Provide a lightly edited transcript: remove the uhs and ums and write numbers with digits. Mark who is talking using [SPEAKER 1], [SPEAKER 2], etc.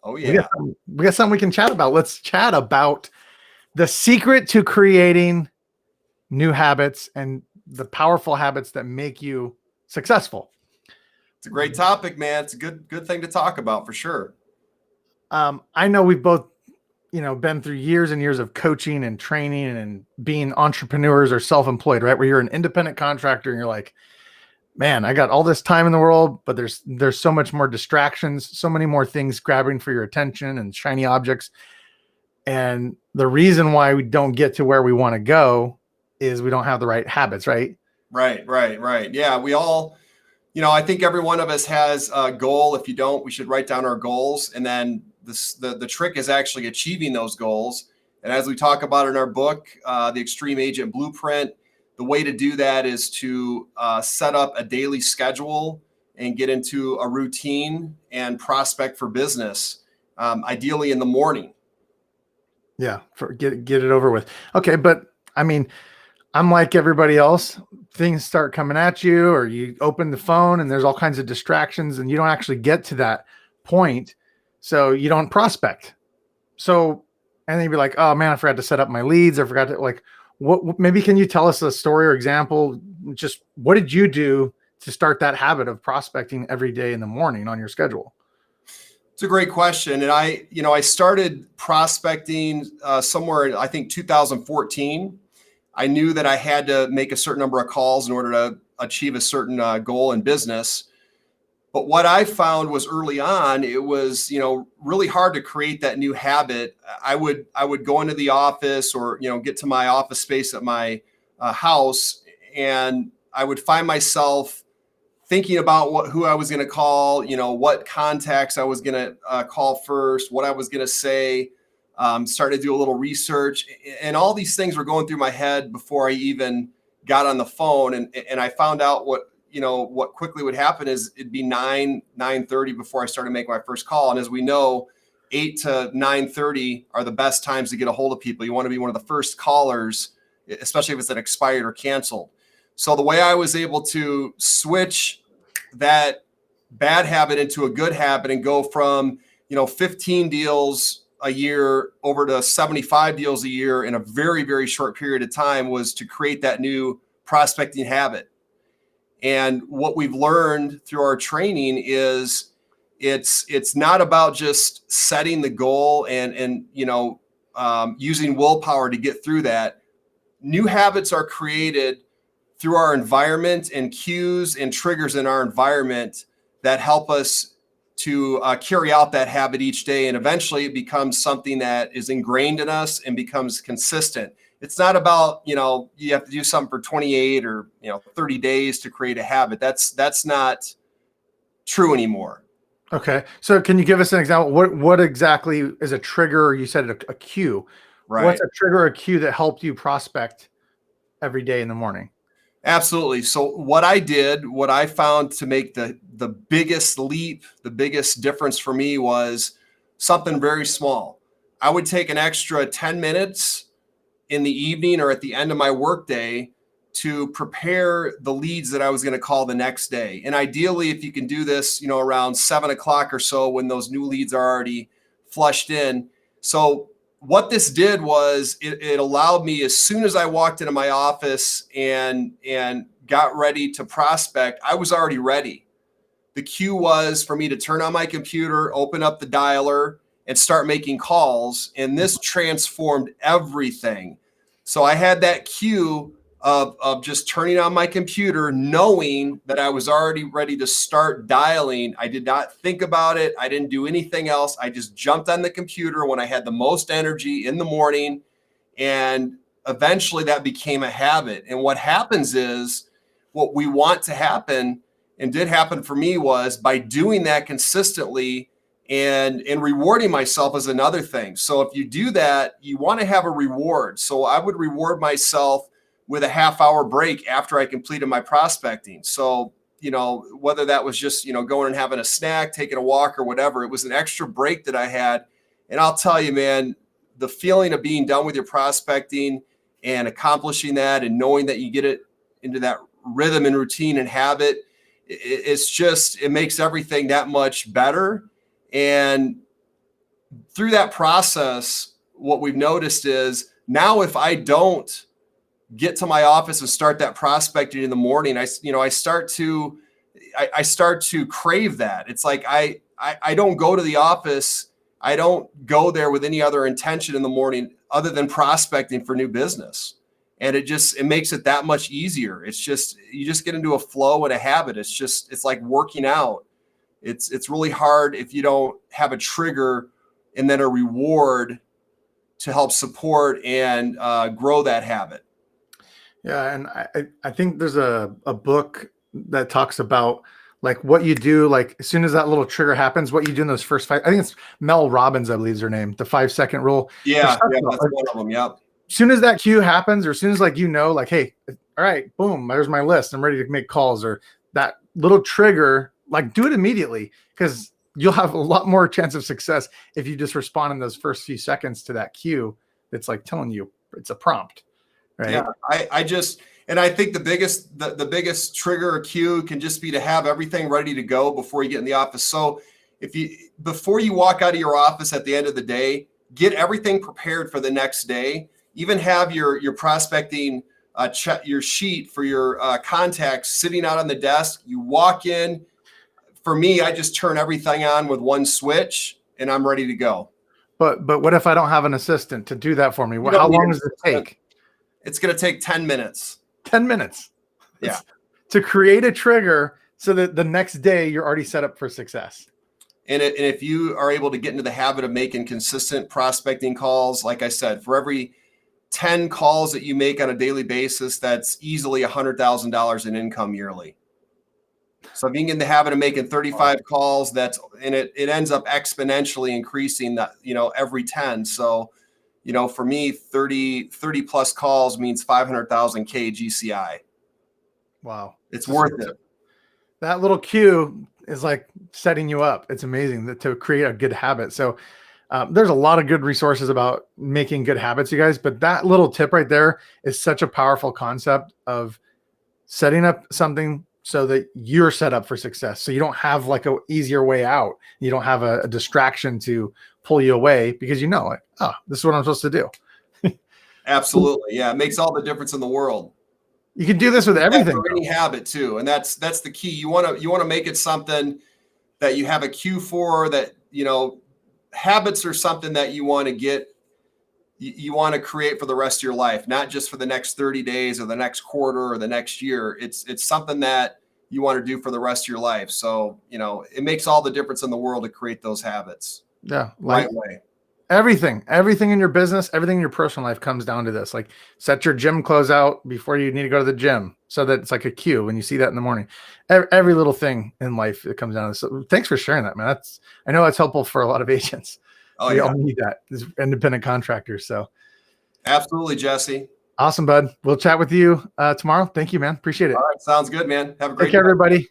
[SPEAKER 1] Oh
[SPEAKER 2] We got
[SPEAKER 1] yeah.
[SPEAKER 2] something we can chat about. Let's chat about the secret to creating new habits and the powerful habits that make you successful.
[SPEAKER 1] It's a great topic, man. It's a good thing to talk about for sure.
[SPEAKER 2] I know we've both, been through years and years of coaching and training and being entrepreneurs or self-employed, right? Where you're an independent contractor and you're like, man, I got all this time in the world, but there's so much more distractions, so many more things grabbing for your attention and shiny objects. And the reason why we don't get to where we want to go is we don't have the right habits, right?
[SPEAKER 1] Right. Yeah, we all, I think every one of us has a goal. If you don't, we should write down our goals. And then the trick is actually achieving those goals. And as we talk about in our book, The Extreme Agent Blueprint, the way to do that is to set up a daily schedule and get into a routine and prospect for business, ideally in the morning.
[SPEAKER 2] Yeah, get it over with. Okay, but I mean, I'm like everybody else. Things start coming at you, or you open the phone and there's all kinds of distractions, and you don't actually get to that point. So you don't prospect. So, and then you'd be like, oh man, I forgot to set up my leads. I forgot to what, maybe can you tell us a story or example? Just what did you do to start that habit of prospecting every day in the morning on your schedule?
[SPEAKER 1] It's a great question. And I started prospecting somewhere in, I think, 2014. I knew that I had to make a certain number of calls in order to achieve a certain goal in business. But what I found was early on, it was, really hard to create that new habit. I would go into the office or, get to my office space at my house, and I would find myself thinking about who I was going to call, what contacts I was going to call first, what I was going to say. Started to do a little research, and all these things were going through my head before I even got on the phone. And I found out what quickly would happen is it'd be 9:30 before I started making my first call. And as we know, 8 to 9:30 are the best times to get a hold of people. You want to be one of the first callers, especially if it's an expired or canceled. So the way I was able to switch that bad habit into a good habit and go from, 15 deals a year over to 75 deals a year in a very, very short period of time was to create that new prospecting habit. And what we've learned through our training is it's not about just setting the goal and using willpower to get through that. New habits are created through our environment and cues and triggers in our environment that help us to carry out that habit each day. And eventually it becomes something that is ingrained in us and becomes consistent. It's not about, you have to do something for 28 or, 30 days to create a habit. That's not true anymore.
[SPEAKER 2] Okay. So can you give us an example? What exactly is a trigger? You said a cue.
[SPEAKER 1] Right.
[SPEAKER 2] What's a trigger or cue that helped you prospect every day in the morning?
[SPEAKER 1] Absolutely. So what I found to make the biggest leap, the biggest difference for me was something very small. I would take an extra 10 minutes in the evening or at the end of my workday to prepare the leads that I was going to call the next day. And ideally, if you can do this, around 7 o'clock or so when those new leads are already flushed in. So what this did was it allowed me, as soon as I walked into my office and got ready to prospect, I was already ready. The cue was for me to turn on my computer, open up the dialer, and start making calls. And this transformed everything. So I had that cue of just turning on my computer, knowing that I was already ready to start dialing. I did not think about it. I didn't do anything else. I just jumped on the computer when I had the most energy in the morning. And eventually that became a habit. And what happens is what we want to happen, and did happen for me, was by doing that consistently and rewarding myself is another thing. So if you do that, you want to have a reward. So I would reward myself with a half-hour break after I completed my prospecting. So, whether that was just, going and having a snack, taking a walk or whatever, it was an extra break that I had. And I'll tell you, man, the feeling of being done with your prospecting and accomplishing that and knowing that you get it into that rhythm and routine and habit, it makes everything that much better. And through that process, what we've noticed is now if I don't get to my office and start that prospecting in the morning, I start to crave that. It's like I don't go to the office. I don't go there with any other intention in the morning other than prospecting for new business. And it makes it that much easier. It's just, you just get into a flow and a habit. It's like working out. It's really hard if you don't have a trigger and then a reward to help support and grow that habit.
[SPEAKER 2] Yeah. And I think there's a book that talks about like what you do, like as soon as that little trigger happens, what you do in those first five. I think it's Mel Robbins, I believe is her name, the 5-second rule.
[SPEAKER 1] Yeah, that's one of them. Yep.
[SPEAKER 2] As soon as that cue happens, or as soon as like, like, hey, all right, boom, there's my list. I'm ready to make calls, or that little trigger, like do it immediately, because you'll have a lot more chance of success if you just respond in those first few seconds to that cue. It's like telling you it's a prompt, right?
[SPEAKER 1] Yeah, I think the biggest trigger or cue can just be to have everything ready to go before you get in the office. So before you walk out of your office at the end of the day, get everything prepared for the next day. Even have your prospecting your sheet for your contacts sitting out on the desk. You walk in. For me, I just turn everything on with one switch and I'm ready to go.
[SPEAKER 2] But what if I don't have an assistant to do that for me? How long does it take?
[SPEAKER 1] It's going to take 10 minutes.
[SPEAKER 2] 10 minutes.
[SPEAKER 1] Yeah.
[SPEAKER 2] To create a trigger so that the next day you're already set up for success.
[SPEAKER 1] And if you are able to get into the habit of making consistent prospecting calls, like I said, for every 10 calls that you make on a daily basis, that's easily $100,000 in income yearly. So if you can get in the habit of making 35 calls, it ends up exponentially increasing that, every 10. So, for me, 30 plus calls means 500,000 KGCI.
[SPEAKER 2] Wow.
[SPEAKER 1] It's worth it.
[SPEAKER 2] That little cue is like setting you up. It's amazing to create a good habit. So there's a lot of good resources about making good habits, you guys, but that little tip right there is such a powerful concept of setting up something so that you're set up for success. So you don't have like an easier way out. You don't have a distraction to pull you away because like, oh, this is what I'm supposed to do.
[SPEAKER 1] Absolutely. Yeah. It makes all the difference in the world.
[SPEAKER 2] You can do this with everything.
[SPEAKER 1] For any habit too. And that's the key. You want to make it something that you have a cue for, that, habits are something that you want to create for the rest of your life, not just for the next 30 days or the next quarter or the next year. It's something that you want to do for the rest of your life. So, it makes all the difference in the world to create those habits.
[SPEAKER 2] Yeah.
[SPEAKER 1] Right way.
[SPEAKER 2] Everything in your business, everything in your personal life comes down to this. Like set your gym clothes out before you need to go to the gym, so that it's like a cue when you see that in the morning. Every little thing in life, it comes down to this. So thanks for sharing that, man. I know that's helpful for a lot of agents.
[SPEAKER 1] Oh,
[SPEAKER 2] we all need that as independent contractors. So
[SPEAKER 1] absolutely, Jesse.
[SPEAKER 2] Awesome, bud. We'll chat with you tomorrow. Thank you, man. Appreciate it.
[SPEAKER 1] All right. Sounds good, man. Have a great day.
[SPEAKER 2] Take care, everybody.